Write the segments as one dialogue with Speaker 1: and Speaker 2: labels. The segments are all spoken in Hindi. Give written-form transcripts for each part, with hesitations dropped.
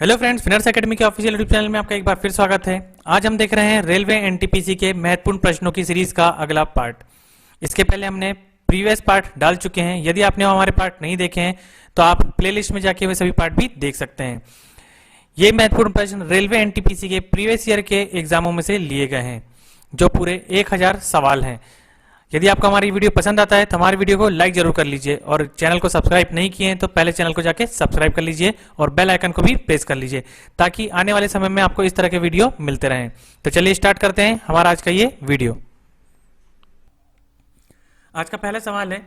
Speaker 1: हेलो फ्रेंड्स, फिनर्स एकेडमी के ऑफिशियल यूट्यूब चैनल में आपका एक बार फिर स्वागत है। आज हम देख रहे हैं रेलवे एनटीपीसी के महत्वपूर्ण प्रश्नों की सीरीज का अगला पार्ट। इसके पहले हमने प्रीवियस पार्ट डाल चुके हैं। यदि आपने हमारे पार्ट नहीं देखे हैं तो आप प्लेलिस्ट में जाके वे सभी पार्ट भी देख सकते हैं। ये महत्वपूर्ण प्रश्न रेलवे एनटीपीसी के प्रीवियस ईयर के एग्जामों में से लिए गए हैं, जो पूरे 1000 सवाल हैं। यदि आपको हमारी वीडियो पसंद आता है तो हमारी वीडियो को लाइक जरूर कर लीजिए, और चैनल को सब्सक्राइब नहीं किए हैं तो पहले चैनल को जाके सब्सक्राइब कर लीजिए और बेल आइकन को भी प्रेस कर लीजिए, ताकि आने वाले समय में आपको इस तरह के वीडियो मिलते रहें। तो चलिए स्टार्ट करते हैं हमारा आज का ये वीडियो। आज का पहला सवाल है,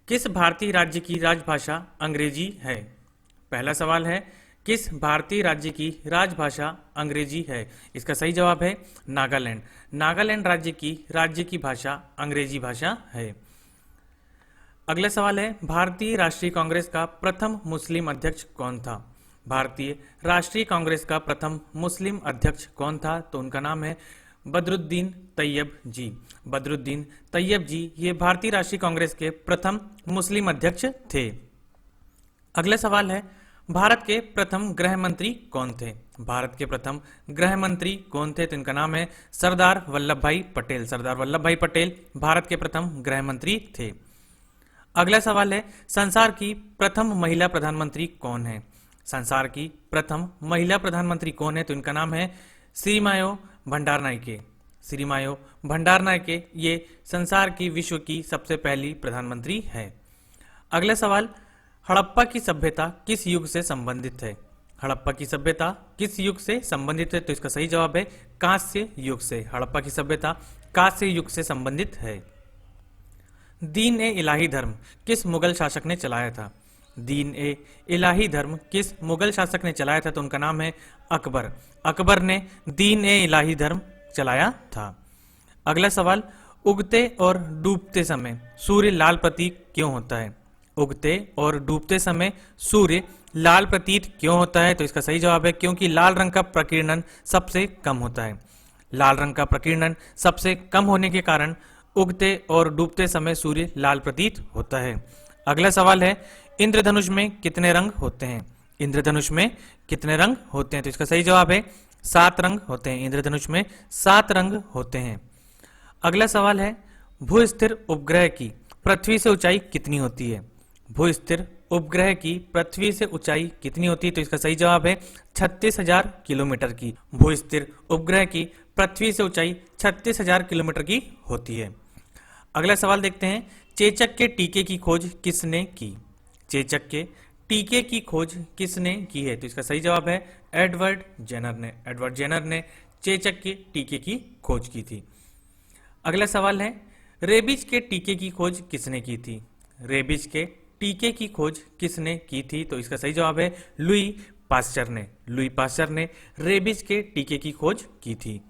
Speaker 1: किस भारतीय राज्य की राजभाषा अंग्रेजी है? पहला सवाल है, किस भारतीय राज्य की राजभाषा अंग्रेजी है? इसका सही जवाब है नागालैंड। नागालैंड राज्य की भाषा अंग्रेजी भाषा है। अगला सवाल है, भारतीय राष्ट्रीय कांग्रेस का प्रथम मुस्लिम अध्यक्ष कौन था? भारतीय राष्ट्रीय कांग्रेस का प्रथम मुस्लिम अध्यक्ष कौन था? तो उनका नाम है बदरुद्दीन तैयब जी। बदरुद्दीन तैयब जी ये भारतीय राष्ट्रीय कांग्रेस के प्रथम मुस्लिम अध्यक्ष थे। अगला सवाल है, भारत के प्रथम गृह मंत्री कौन थे? भारत के प्रथम गृह मंत्री कौन थे? तो इनका नाम है सरदार वल्लभ भाई पटेल। सरदार वल्लभ भाई पटेल भारत के प्रथम गृह मंत्री थे। अगला सवाल है, संसार की प्रथम महिला प्रधानमंत्री कौन है? संसार की प्रथम महिला प्रधानमंत्री कौन है? तो इनका नाम है श्रीमायो भंडारनायके। श्रीमायो भंडारनायके ये संसार की विश्व की सबसे पहली प्रधानमंत्री है। अगला सवाल, हड़प्पा की सभ्यता किस युग से संबंधित है? हड़प्पा की सभ्यता किस युग से संबंधित है? तो इसका सही जवाब है कांस्य युग से। हड़प्पा की सभ्यता कांस्य युग से संबंधित है। दीन ए इलाही धर्म किस मुगल शासक ने चलाया था? दीन ए इलाही धर्म किस मुगल शासक ने चलाया था? तो उनका नाम है अकबर। अकबर ने दीन ए इलाही धर्म चलाया था। अगला सवाल, उगते और डूबते समय सूर्य लाल प्रतीक क्यों होता है? उगते और डूबते समय सूर्य लाल प्रतीत क्यों होता है? तो इसका सही जवाब है क्योंकि लाल रंग का प्रकीर्णन सबसे कम होता है। लाल रंग का प्रकीर्णन सबसे कम होने के कारण उगते और डूबते समय सूर्य लाल प्रतीत होता है। अगला सवाल है, इंद्रधनुष में कितने रंग होते हैं? इंद्रधनुष में कितने रंग होते हैं? तो इसका सही जवाब है 7 रंग होते हैं। इंद्रधनुष में 7 रंग होते हैं। अगला सवाल है, भूस्थिर उपग्रह की पृथ्वी से ऊंचाई कितनी होती है? भूस्थिर उपग्रह की पृथ्वी से ऊंचाई कितनी होती है? तो इसका सही जवाब है 36,000 किलोमीटर की। भूस्थिर उपग्रह की पृथ्वी से ऊंचाई 36,000 किलोमीटर की होती है। अगला सवाल देखते हैं, चेचक के टीके की खोज किसने की? चेचक के टीके की खोज किसने की है? तो इसका सही जवाब है एडवर्ड जेनर ने। एडवर्ड जेनर ने चेचक के टीके की खोज की थी। अगला सवाल है, रेबीज के टीके की खोज किसने की थी? रेबीज के टीके की खोज किसने की थी? तो इसका सही जवाब है लुई पास्चर ने। लुई पास्चर ने रेबीज के टीके की खोज की थी।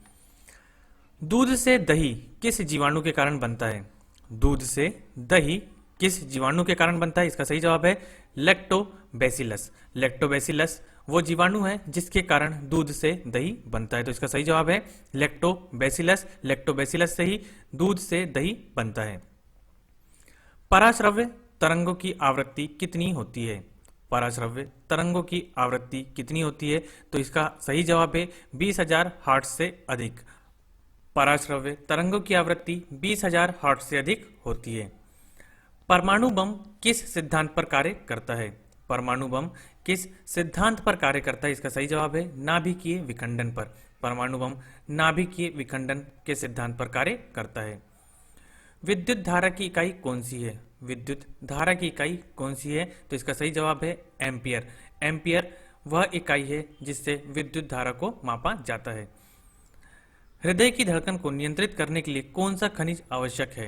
Speaker 1: दूध से दही किस जीवाणु के कारण बनता है? दूध से दही किस जीवाणु के कारण बनता है? इसका सही जवाब है लैक्टोबैसिलस। लैक्टोबैसिलस वो जीवाणु है जिसके कारण दूध से दही बनता है। तो इसका सही जवाब है लैक्टोबैसिलस। लैक्टोबैसिलस से ही दूध से दही बनता है। पराश्रव्य तरंगों की आवृत्ति कितनी होती है? पराश्रव्य तरंगों की आवृत्ति कितनी होती है? तो इसका सही जवाब है 20,000 हर्ट्ज से अधिक। पराश्रव्य तरंगों की आवृत्ति 20,000 हर्ट्ज से अधिक होती है। परमाणु बम किस सिद्धांत पर कार्य करता है? परमाणु बम किस सिद्धांत पर कार्य करता है? इसका सही जवाब है नाभिकीय विखंडन पर। परमाणु बम नाभिकीय विखंडन के सिद्धांत पर कार्य करता है। विद्युत धारा की इकाई कौन सी है? विद्युत धारा की इकाई कौन सी है? तो इसका सही जवाब है एम्पियर। एम्पियर वह इकाई है जिससे विद्युत धारा को मापा जाता है। हृदय की धड़कन को नियंत्रित करने के लिए कौन सा खनिज आवश्यक है?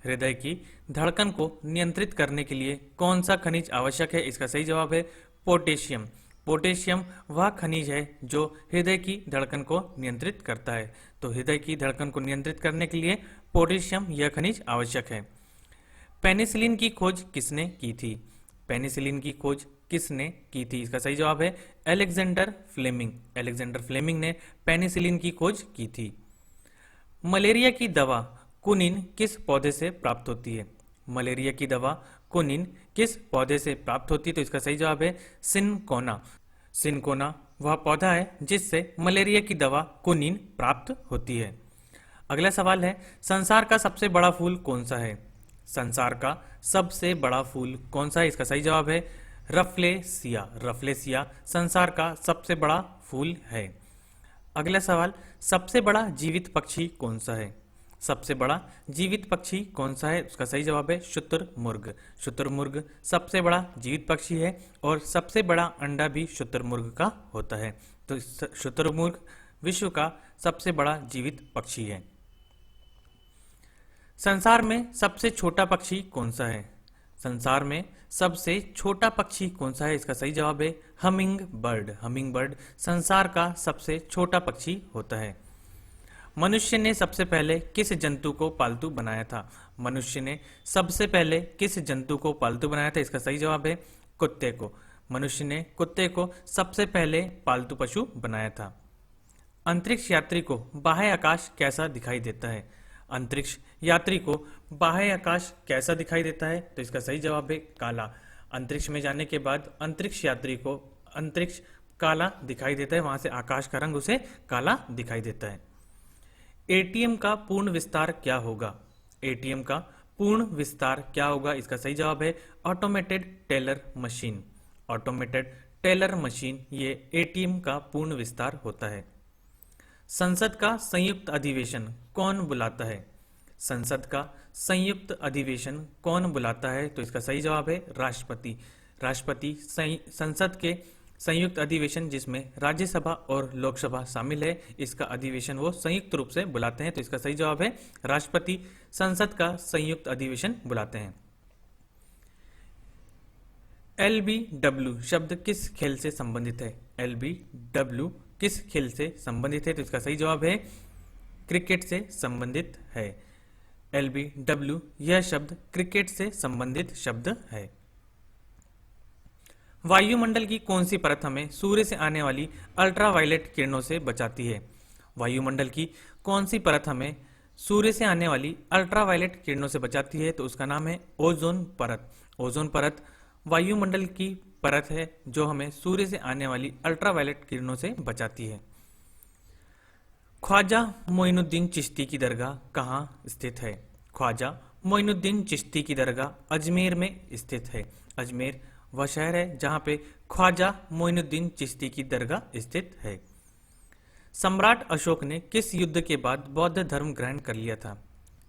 Speaker 1: हृदय की धड़कन को नियंत्रित करने के लिए कौन सा खनिज आवश्यक है? इसका सही जवाब है पोटेशियम। पोटेशियम वह खनिज है जो हृदय की धड़कन को नियंत्रित करता है। तो हृदय की धड़कन को नियंत्रित करने के लिए पोटेशियम यह खनिज आवश्यक है। पेनिसिलिन की खोज किसने की थी? पेनिसिलिन की खोज किसने की थी? इसका सही जवाब है अलेक्जेंडर फ्लेमिंग। अलेक्जेंडर फ्लेमिंग ने पेनिसिलिन की खोज की थी। मलेरिया की दवा कुनिन किस पौधे से प्राप्त होती है? मलेरिया की दवा कुनिन किस पौधे से प्राप्त होती है? तो इसका सही जवाब है सिनकोना। सिनकोना वह पौधा है जिससे मलेरिया की दवा क्विनीन प्राप्त होती है। अगला सवाल है, संसार का सबसे बड़ा फूल कौन सा है? संसार का सबसे बड़ा फूल कौन सा है? इसका सही जवाब है रफलेसिया। रफलेसिया संसार का सबसे बड़ा फूल है। अगला सवाल, सबसे बड़ा जीवित पक्षी कौन सा है? सबसे बड़ा जीवित पक्षी कौन सा है? उसका सही जवाब है शुतुरमुर्ग। शुतुरमुर्ग सबसे बड़ा जीवित पक्षी है और सबसे बड़ा अंडा भी शुतुरमुर्ग का होता है। तो शुतुरमुर्ग विश्व का सबसे बड़ा जीवित पक्षी है। संसार में सबसे छोटा पक्षी कौन सा है? संसार में सबसे छोटा पक्षी कौन सा है? इसका सही जवाब है हमिंग बर्ड। हमिंग बर्ड संसार का सबसे छोटा पक्षी होता है। मनुष्य ने सबसे पहले किस जंतु को पालतू बनाया था? मनुष्य ने सबसे पहले किस जंतु को पालतू बनाया था? इसका सही जवाब है कुत्ते को। मनुष्य ने कुत्ते को सबसे पहले पालतू पशु बनाया था। अंतरिक्ष यात्री को बाह्य आकाश कैसा दिखाई देता है? अंतरिक्ष यात्री को बाह्य आकाश कैसा दिखाई देता है? तो इसका सही जवाब है काला। अंतरिक्ष में जाने के बाद अंतरिक्ष यात्री को अंतरिक्ष काला दिखाई देता है, वहां से आकाश का रंग उसे काला दिखाई देता है। एटीएम का पूर्ण विस्तार क्या होगा? एटीएम का पूर्ण विस्तार क्या होगा? इसका सही जवाब है automated teller machine. Automated teller machine ये एटीएम का पूर्ण विस्तार होता है। संसद का संयुक्त अधिवेशन कौन बुलाता है? संसद का संयुक्त अधिवेशन कौन बुलाता है? तो इसका सही जवाब है राष्ट्रपति। राष्ट्रपति संसद के संयुक्त अधिवेशन जिसमें राज्यसभा और लोकसभा शामिल है, इसका अधिवेशन वो संयुक्त रूप से बुलाते हैं। तो इसका सही जवाब है राष्ट्रपति संसद का संयुक्त अधिवेशन बुलाते हैं। LBW शब्द किस खेल से संबंधित है? LBW किस खेल से संबंधित है? तो इसका सही जवाब है क्रिकेट से संबंधित है। LBW यह शब्द क्रिकेट से संबंधित शब्द है। वायुमंडल की कौन सी परत हमें सूर्य से आने वाली अल्ट्रावायलेट किरणों से बचाती है? वायुमंडल की कौन सी परत हमें सूर्य से आने वाली अल्ट्रावायलेट किरणों से बचाती है? तो उसका नाम है ओजोन परत। ओजोन परत वायुमंडल की परत है जो हमें सूर्य से आने वाली अल्ट्रावायलेट किरणों से बचाती है। ख्वाजा मोइनुद्दीन चिश्ती की दरगाह कहाँ स्थित है? ख्वाजा मोइनुद्दीन चिश्ती की दरगाह अजमेर में स्थित है। अजमेर वह शहर है जहां पे ख्वाजा मोइनुद्दीन चिश्ती की दरगाह स्थित है। सम्राट अशोक ने किस युद्ध के बाद बौद्ध धर्म ग्रहण कर लिया था?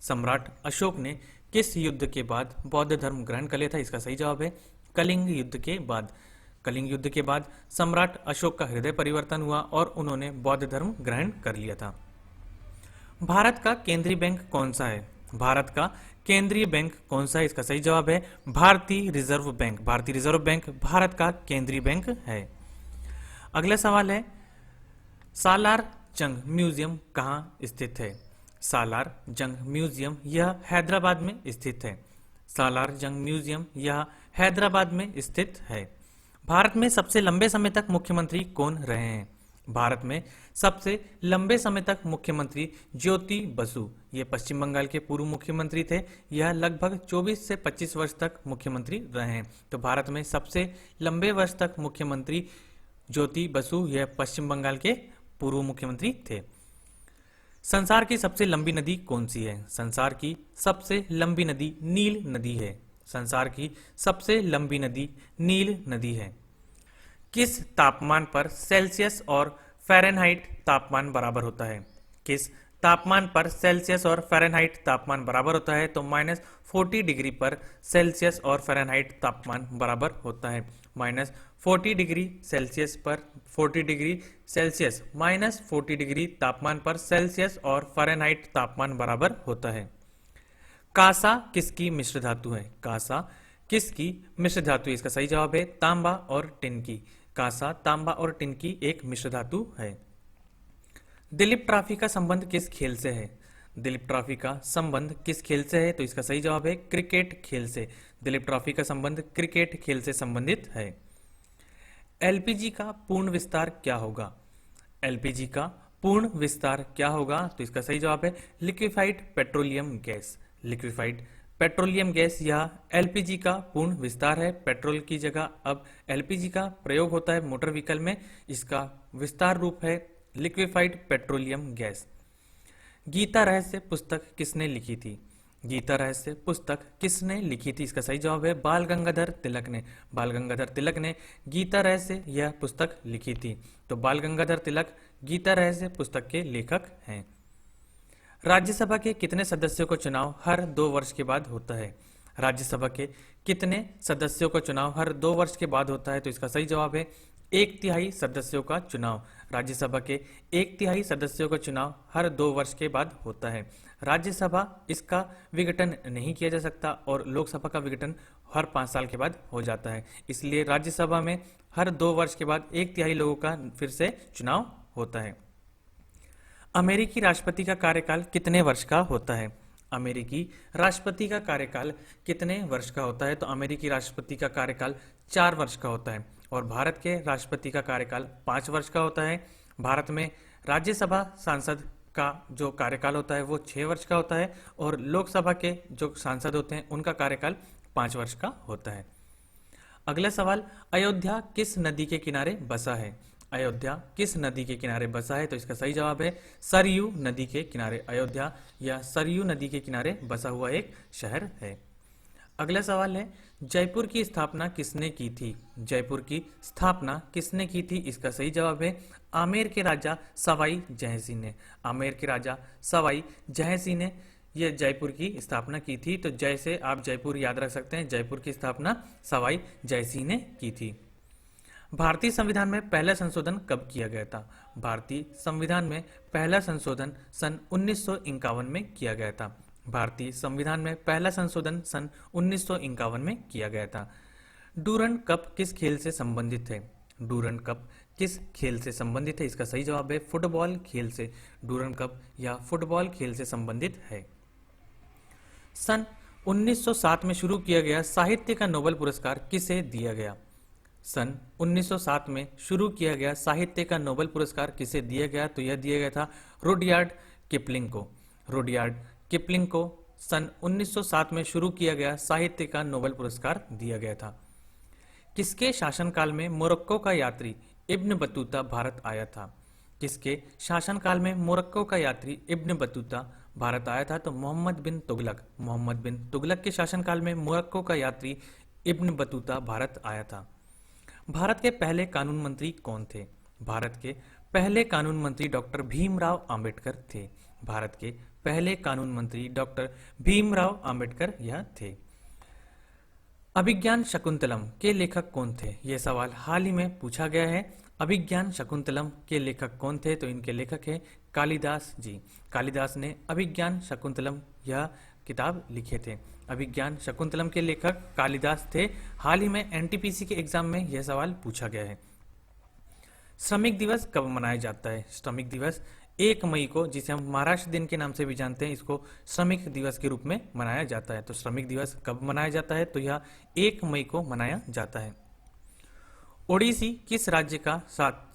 Speaker 1: सम्राट अशोक ने किस युद्ध के बाद बौद्ध धर्म ग्रहण कर लिया था? इसका सही जवाब है कलिंग युद्ध के बाद। कलिंग युद्ध के बाद सम्राट अशोक का हृदय परिवर्तन हुआ और उन्होंने बौद्ध धर्म ग्रहण कर लिया था। भारत का केंद्रीय बैंक कौन सा है? भारत का केंद्रीय बैंक कौन सा है? इसका सही जवाब है भारतीय रिजर्व बैंक। भारतीय रिजर्व बैंक भारत का केंद्रीय बैंक है। अगला सवाल है, सालार जंग म्यूजियम कहाँ स्थित है? सालार जंग म्यूजियम यह हैदराबाद में स्थित है। सालार जंग म्यूजियम यह हैदराबाद में स्थित है। भारत में सबसे लंबे समय तक मुख्यमंत्री कौन रहे हैं? भारत में सबसे लंबे समय तक मुख्यमंत्री ज्योति बसु, ये पश्चिम बंगाल के पूर्व मुख्यमंत्री थे। यह लगभग 24 से 25 वर्ष तक मुख्यमंत्री रहे हैं। तो भारत में सबसे लंबे वर्ष तक मुख्यमंत्री ज्योति बसु, यह पश्चिम बंगाल के पूर्व मुख्यमंत्री थे। संसार की सबसे लंबी नदी कौन सी है? संसार की सबसे लंबी नदी नील नदी है। संसार की सबसे लंबी नदी नील नदी है। किस तापमान पर सेल्सियस और फ़ारेनहाइट तापमान बराबर होता है? किस तापमान पर सेल्सियस और फ़ारेनहाइट तापमान बराबर होता है? तो -40 डिग्री पर सेल्सियस और फ़ारेनहाइट तापमान बराबर होता है। -40 डिग्री सेल्सियस पर 40 डिग्री सेल्सियस -40 डिग्री तापमान पर सेल्सियस और फ़ारेनहाइट तापमान बराबर होता है। कांसा किसकी मिश्र धातु है? कांसा किसकी मिश्र धातु है? इसका सही जवाब है तांबा और टिन की। कांसा, तांबा और टिन की एक मिश्र धातु है। दिलीप ट्रॉफी का संबंध किस खेल से है? दिलीप ट्रॉफी का संबंध किस खेल से है? तो इसका सही जवाब है क्रिकेट खेल से। दिलीप ट्रॉफी का संबंध क्रिकेट खेल से संबंधित है। एलपीजी का पूर्ण विस्तार क्या होगा? एलपीजी का पूर्ण विस्तार क्या होगा? तो इसका सही जवाब है liquefied petroleum gas. Liquefied petroleum gas या एलपीजी का पूर्ण विस्तार है। पेट्रोल की जगह अब एलपीजी का प्रयोग होता है मोटर व्हीकल में। इसका विस्तार रूप है लिक्विफाइड पेट्रोलियम गैस। गीता रहस्य पुस्तक किसने लिखी थी? गीता रहस्य पुस्तक किसने लिखी थी? इसका सही जवाब है बाल गंगाधर तिलक ने। बाल गंगाधर तिलक ने गीता रहस्य यह पुस्तक लिखी थी। तो बाल गंगाधर तिलक गीता रहस्य पुस्तक के लेखक हैं। राज्यसभा के कितने सदस्यों का चुनाव हर 2 वर्ष के बाद होता है? राज्यसभा के कितने सदस्यों का चुनाव हर 2 वर्ष के बाद होता है? तो इसका सही जवाब है 1/3 सदस्यों का चुनाव। राज्यसभा के 1/3 सदस्यों का चुनाव हर 2 वर्ष के बाद होता है। राज्यसभा इसका विघटन नहीं किया जा सकता और लोकसभा का विघटन हर 5 साल के बाद हो जाता है। इसलिए राज्यसभा में हर 2 वर्ष के बाद 1/3 लोगों का फिर से चुनाव होता है। अमेरिकी राष्ट्रपति का कार्यकाल कितने वर्ष का होता है? अमेरिकी राष्ट्रपति का कार्यकाल कितने वर्ष का होता है? तो अमेरिकी राष्ट्रपति का कार्यकाल 4 वर्ष का होता है और भारत के राष्ट्रपति का कार्यकाल 5 वर्ष का होता है। भारत में राज्यसभा सांसद का जो कार्यकाल होता है वो 6 वर्ष का होता है और लोकसभा के जो सांसद होते हैं उनका कार्यकाल 5 वर्ष का होता है। अगला सवाल, अयोध्या किस नदी के किनारे बसा है? अयोध्या किस नदी के किनारे बसा है? तो इसका सही जवाब है सरयू नदी के किनारे। अयोध्या या सरयू नदी के किनारे बसा हुआ एक शहर है। अगला सवाल है, जयपुर की स्थापना किसने की थी? जयपुर की स्थापना किसने की थी? इसका सही जवाब है आमेर के राजा सवाई जयसिंह ने। आमेर के राजा सवाई जयसिंह ने यह जयपुर की स्थापना की थी। तो जय से आप जयपुर याद रख सकते हैं। जयपुर की स्थापना सवाई जयसिंह ने की थी। भारतीय संविधान में पहला संशोधन कब किया गया था? भारतीय संविधान में पहला संशोधन सन 1951 में किया गया था। भारतीय संविधान में पहला संशोधन सन 1951 में किया गया था। डूरंड कप किस खेल से संबंधित है? डूरंड कप किस खेल से संबंधित है? इसका सही जवाब है फुटबॉल खेल से। डूरंड कप या फुटबॉल खेल से संबंधित है। सन 1907 में शुरू किया गया साहित्य का नोबेल पुरस्कार किसे दिया गया? सन 1907 में शुरू किया गया साहित्य का नोबेल पुरस्कार किसे दिया गया? तो यह दिया गया था रुडयार्ड किपलिंग को। रुडयार्ड किपलिंग को सन 1907 में शुरू किया गया साहित्य का नोबेल पुरस्कार दिया गया था। किसके शासनकाल में मोरक्को का यात्री इब्न बतूता भारत आया था? किसके शासनकाल में मोरक्को का यात्री इब्न बतूता भारत आया था? तो मोहम्मद बिन तुगलक। मोहम्मद बिन तुगलक के शासनकाल में मोरक्को का यात्री इब्न बतूता भारत आया था। भारत के पहले कानून मंत्री कौन थे? भारत के पहले कानून मंत्री डॉक्टर भीमराव अंबेडकर थे। भारत के पहले कानून मंत्री डॉक्टर भीमराव अंबेडकर यह थे। अभिज्ञान शकुंतलम के लेखक कौन थे? यह सवाल हाल ही में पूछा गया है। अभिज्ञान शकुंतलम के लेखक कौन थे? तो इनके लेखक है कालिदास जी। कालिदास ने अभिज्ञान शकुंतलम यह किताब लिखे थे। अभिज्ञान शकुंतलम के लेखक कालिदास थे। हाल ही में एनटीपीसी के एग्जाम में यह सवाल पूछा गया है। श्रमिक दिवस कब मनाया जाता है? श्रमिक दिवस 1 मई को, जिसे हम महाराष्ट्र दिन के नाम से भी जानते हैं, इसको श्रमिक दिवस के रूप में मनाया जाता है। तो श्रमिक दिवस कब मनाया जाता है? तो यह 1 मई को मनाया जाता है। ओडिसी किस राज्य का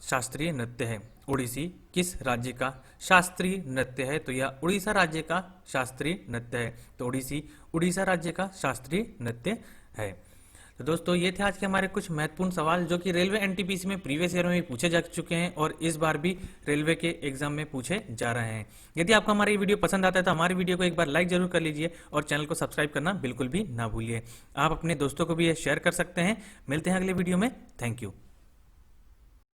Speaker 1: शास्त्रीय नृत्य है? ओडिसी किस राज्य का शास्त्रीय नृत्य है? तो यह उड़ीसा राज्य का शास्त्रीय नृत्य है। तो ओडिसी उड़ीसा राज्य का शास्त्रीय नृत्य है। तो दोस्तों ये थे आज के हमारे कुछ महत्वपूर्ण सवाल जो कि रेलवे एनटीपीसी में प्रीवियस ईयर में भी पूछे जा चुके हैं और इस बार भी रेलवे के एग्जाम में पूछे जा रहे हैं। यदि आपको हमारा ये वीडियो पसंद आता है तो हमारी वीडियो को एक बार लाइक जरूर कर लीजिए और चैनल को सब्सक्राइब करना बिल्कुल भी ना भूलिए। आप अपने दोस्तों को भी ये शेयर कर सकते हैं। मिलते हैं अगले वीडियो में। Thank you.